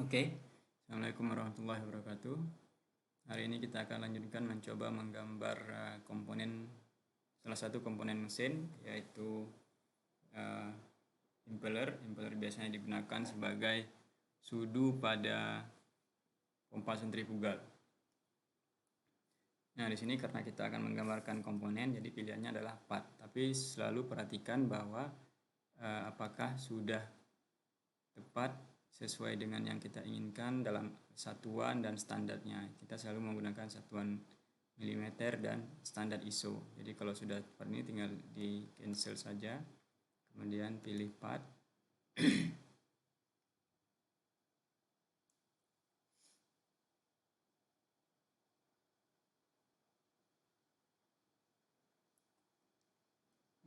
Oke, Assalamualaikum warahmatullahi wabarakatuh. Hari ini kita akan lanjutkan mencoba menggambar salah satu komponen mesin, yaitu impeller. Impeller biasanya digunakan sebagai sudu pada pompa sentrifugal. Nah, di sini karena kita akan menggambarkan komponen, jadi pilihannya adalah part. Tapi selalu perhatikan bahwa apakah sudah tepat sesuai dengan yang kita inginkan dalam satuan dan standarnya. Kita selalu menggunakan satuan milimeter dan standar ISO. Jadi kalau sudah seperti ini tinggal di cancel saja, kemudian pilih part.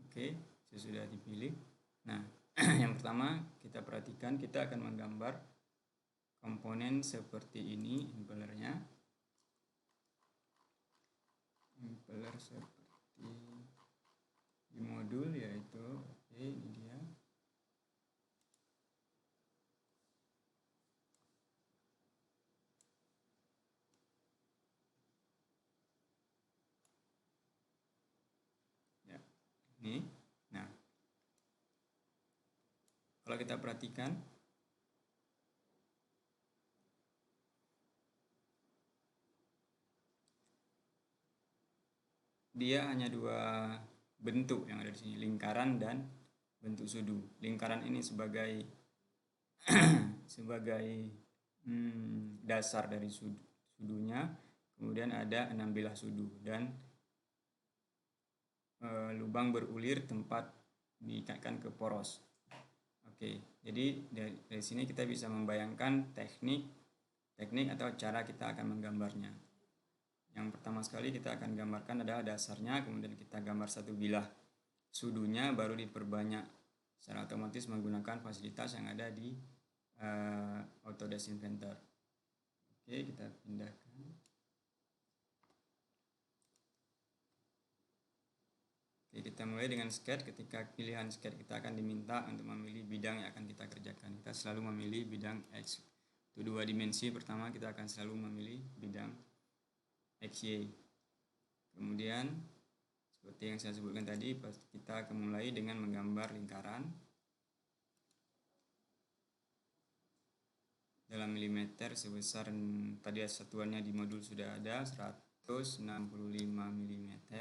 Oke, sudah dipilih. Nah, yang pertama kita perhatikan, kita akan menggambar komponen seperti ini, impellernya. Impeller seperti di modul, yaitu oke, ini dia. Ya, ini. Nah, kalau kita perhatikan, dia hanya dua bentuk yang ada di sini, lingkaran dan bentuk sudu. Lingkaran ini sebagai dasar dari sudunya, kemudian ada 6 bilah sudu dan lubang berulir tempat diikatkan ke poros. Oke, jadi dari sini kita bisa membayangkan teknik atau cara kita akan menggambarnya. Yang pertama sekali kita akan gambarkan adalah dasarnya, kemudian kita gambar satu bilah sudunya, baru diperbanyak secara otomatis menggunakan fasilitas yang ada di Autodesk Inventor. Oke, kita pindahkan. Oke, kita mulai dengan sketch. Ketika pilihan sketch kita akan diminta untuk memilih bidang yang akan kita kerjakan. Kita selalu memilih bidang X. Untuk dua dimensi pertama kita akan selalu memilih bidang XY. Kemudian seperti yang saya sebutkan tadi, kita akan mulai dengan menggambar lingkaran dalam milimeter sebesar, tadi satuannya di modul sudah ada, 165 mm.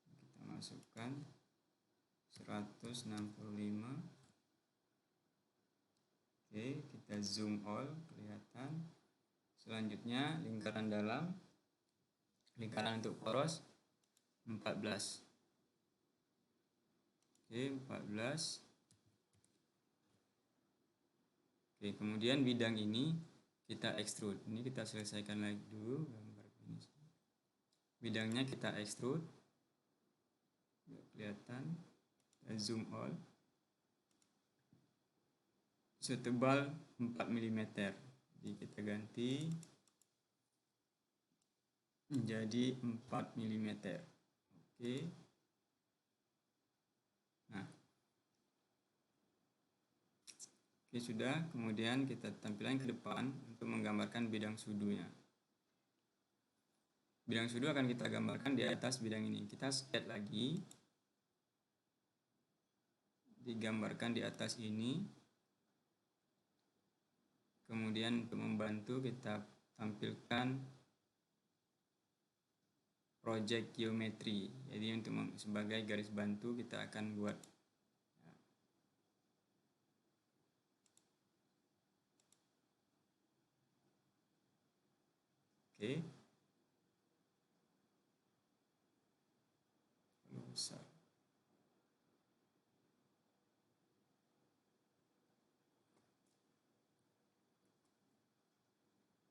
Kita masukkan 165. Oke, kita zoom all, kelihatan. Selanjutnya lingkaran dalam, lingkaran untuk poros 14. Oke, 14. Oke, kemudian bidang ini kita extrude. Ini kita selesaikan lagi dulu gambar ini. Bidangnya kita extrude. Kelihatan. Kita zoom all. Setebal 4 mm. Jadi kita ganti menjadi 4 mm. Oke. Nah. Oke, sudah. Kemudian kita tampilkan ke depan untuk menggambarkan bidang sudunya. Bidang sudu akan kita gambarkan di atas bidang ini. Kita sketch lagi. Digambarkan di atas ini. Kemudian untuk membantu kita tampilkan project geometri. Jadi untuk sebagai garis bantu kita akan buat oke. Besar.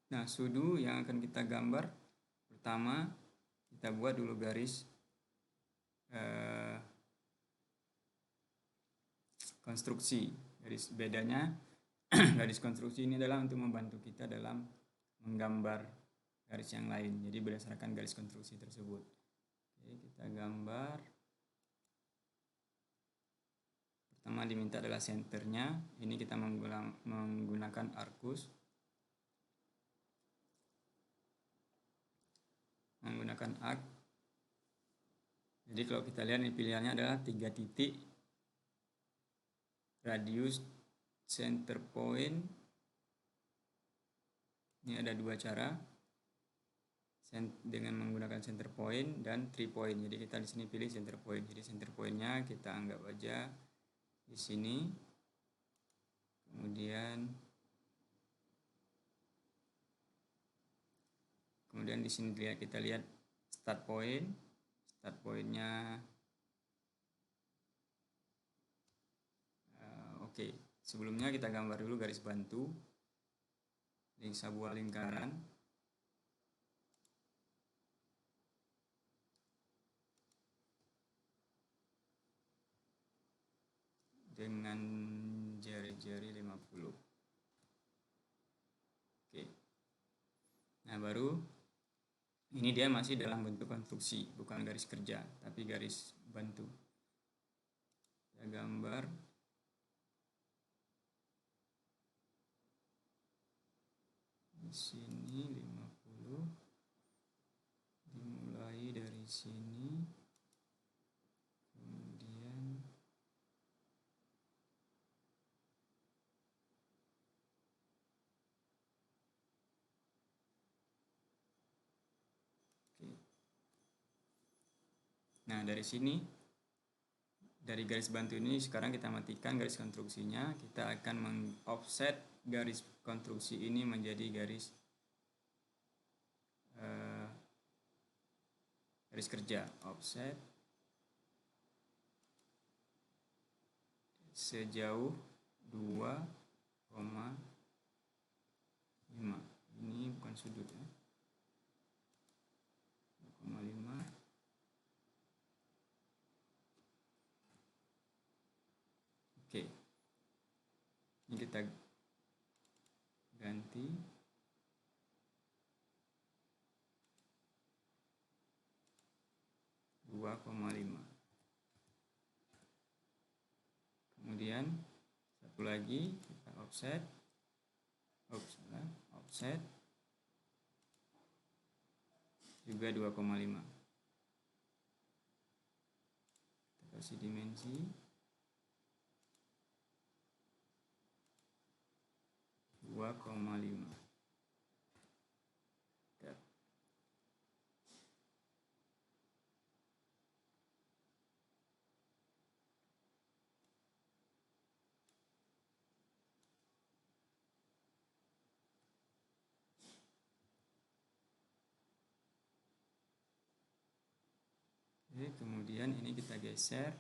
Nah, sudu yang akan kita gambar, pertama kita buat dulu garis konstruksi. Garis bedanya garis konstruksi ini adalah untuk membantu kita dalam menggambar garis yang lain. Jadi berdasarkan garis konstruksi tersebut. Oke, kita gambar. pertama diminta adalah senternya. Ini kita menggunakan Arcus. Menggunakan arc. Jadi kalau kita lihat ini pilihannya adalah 3 titik, radius, center point. Ini ada 2 cara dengan menggunakan center point dan 3 point. Jadi kita di sini pilih center point. Jadi center pointnya kita anggap aja di sini. Kemudian di sini kita lihat start point. Start pointnya oke. Sebelumnya kita gambar dulu garis bantu sebuah lingkaran dengan jari-jari 50. Oke. Nah, baru ini dia masih dalam bentuk konstruksi, bukan garis kerja, tapi garis bantu. Kita gambar. Di sini 50. Dimulai dari sini. Kemudian nah, dari sini, dari garis bantu ini sekarang kita matikan garis konstruksinya. Kita akan meng-offset garis konstruksi ini menjadi garis kerja. Offset sejauh 2,5. Ini bukan sudut ya. 2,5. Oke. Ini kita ganti. Kemudian satu lagi kita offset juga 2,5. Kita kasih dimensi 2,5. Oke, kemudian ini kita geser.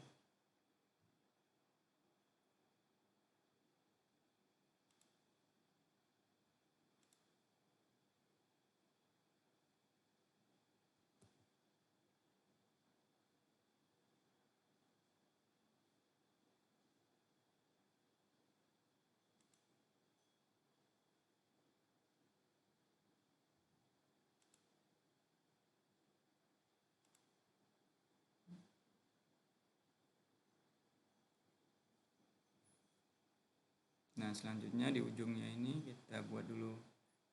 Nah, selanjutnya di ujungnya ini kita buat dulu,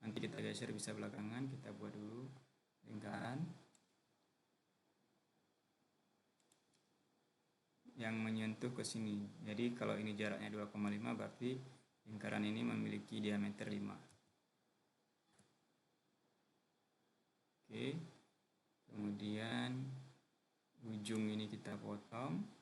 nanti kita geser bisa belakangan, kita buat dulu lingkaran yang menyentuh ke sini. Jadi kalau ini jaraknya 2,5 berarti lingkaran ini memiliki diameter 5. Oke. Kemudian ujung ini kita potong.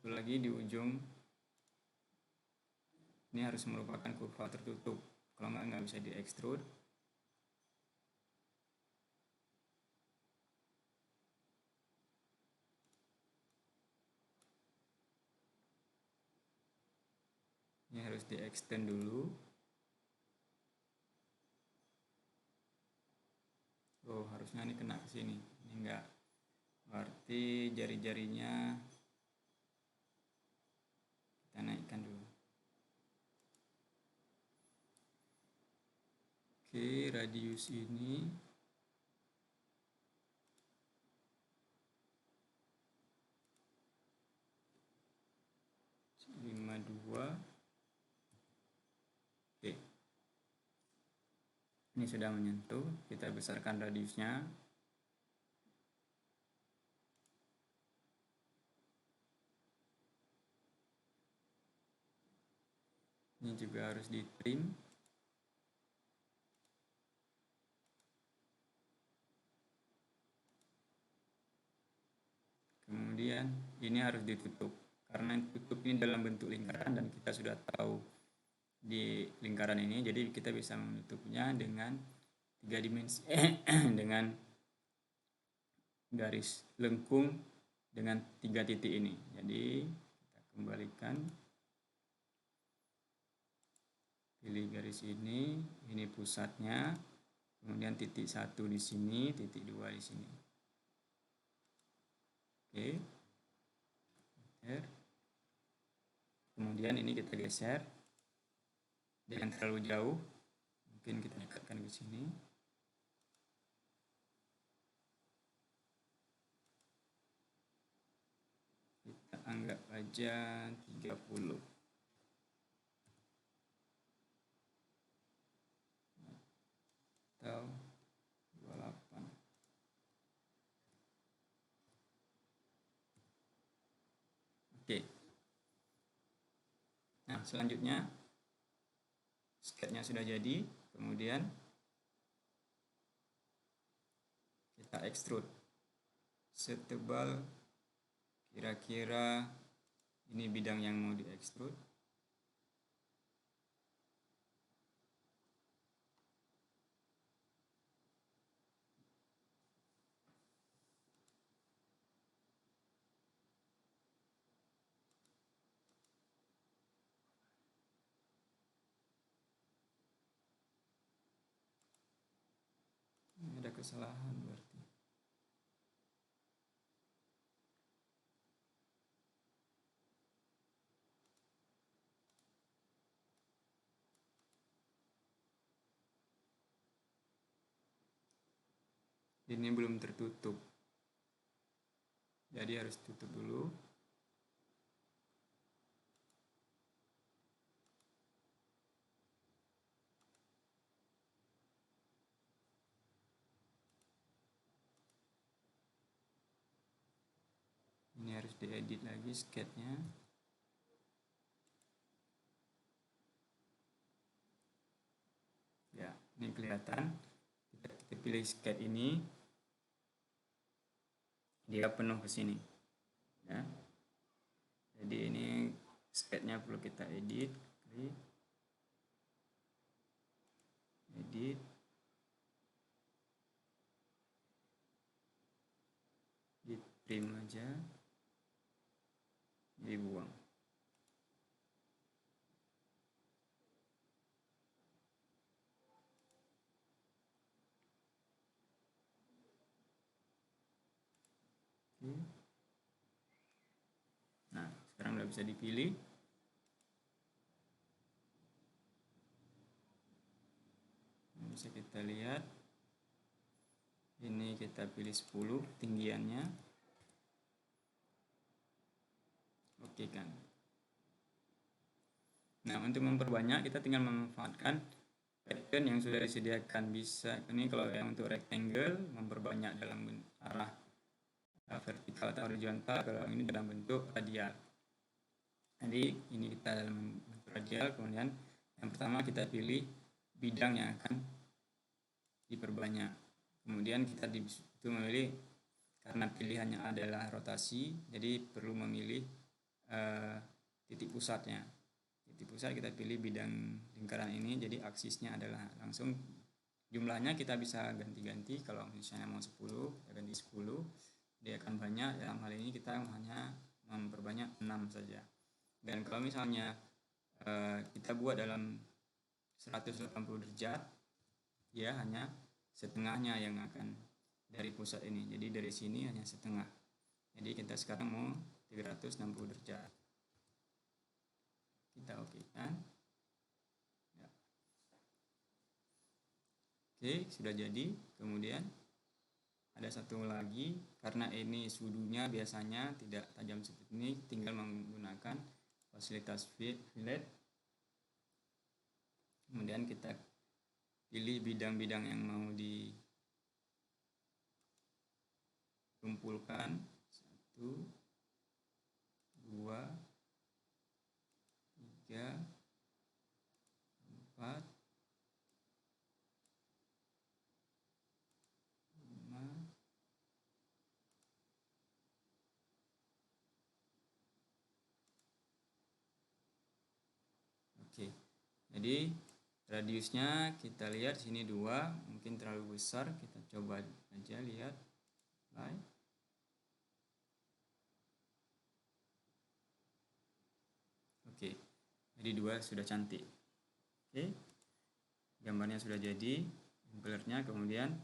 Satu lagi di ujung ini harus merupakan kurva tertutup, kalau nggak bisa di extrude. Ini harus di extend dulu. Oh, harusnya ini kena ke sini, ini enggak, berarti jari-jarinya kita naikkan dulu. Oke, radius ini lima dua. Oke, ini sudah menyentuh. Kita besarkan radiusnya. Ini juga harus di trim. Kemudian ini harus ditutup, karena tutup ini dalam bentuk lingkaran dan kita sudah tahu di lingkaran ini, jadi kita bisa menutupnya dengan 3 dimensi dengan garis lengkung dengan 3 titik ini. Jadi kita kembalikan, pilih garis ini pusatnya, kemudian titik 1 di sini, titik 2 di sini. Oke, kemudian ini kita geser, jangan terlalu jauh, mungkin kita dekatkan ke sini. Kita anggap aja 30 atau 28. Oke. Nah, selanjutnya sketnya sudah jadi, kemudian kita extrude setebal kira-kira ini bidang yang mau di extrude. Ini ada kesalahan berarti. Ini belum tertutup, jadi harus tutup dulu. Ini harus diedit lagi sketnya. Ya, ini kelihatan. Kita pilih sket ini, dia penuh ke sini. Ya. Jadi ini sketnya perlu kita edit, klik, edit, di trim aja, dibuang. Oke. Nah, sekarang udah bisa dipilih. Bisa kita lihat, ini kita pilih 10 tinggiannya. Oke kan. Nah, untuk memperbanyak kita tinggal memanfaatkan pattern yang sudah disediakan. Bisa ini kalau yang untuk rectangle memperbanyak dalam arah vertikal atau horizontal, kalau ini dalam bentuk radial. Jadi ini kita dalam bentuk radial. Kemudian yang pertama kita pilih bidang yang akan diperbanyak. Kemudian kita itu memilih, karena pilihannya adalah rotasi, jadi perlu memilih titik pusatnya. Titik pusat kita pilih bidang lingkaran ini, jadi aksisnya adalah langsung, jumlahnya kita bisa ganti-ganti. Kalau misalnya mau 10, kita ganti 10, dia akan banyak. Dalam hal ini kita hanya memperbanyak 6 saja. Dan kalau misalnya kita buat dalam 180 derajat, dia hanya setengahnya yang akan dari pusat ini. Jadi dari sini hanya setengah. Jadi kita sekarang mau 360 derajat. Kita oke kan? Ya. Oke, sudah jadi. Kemudian ada satu lagi, karena ini sudunya biasanya tidak tajam seperti ini, tinggal menggunakan fasilitas fillet. Kemudian kita pilih bidang-bidang yang mau dikumpulkan. 1, 2, 3, 4, 5. Oke, jadi radiusnya kita lihat sini 2, mungkin terlalu besar, kita coba aja lihat. Oke, jadi 2 sudah cantik. Oke, gambarnya sudah jadi, blurnya. Kemudian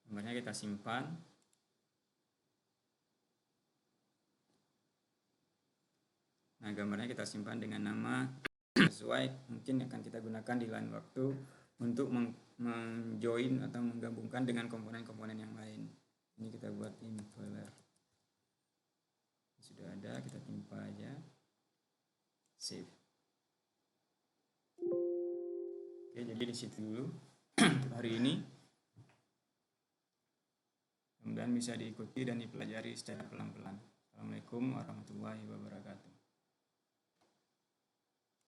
gambarnya kita simpan. Nah, gambarnya kita simpan dengan nama sesuai, mungkin akan kita gunakan di lain waktu untuk menjoin atau menggabungkan dengan komponen-komponen yang lain. Ini kita buat impeller. Sudah ada, kita timpa aja. Save. Oke, jadi di situ dulu untuk hari ini. Mudah-mudahan bisa diikuti dan dipelajari secara pelan-pelan. Assalamualaikum warahmatullahi wabarakatuh.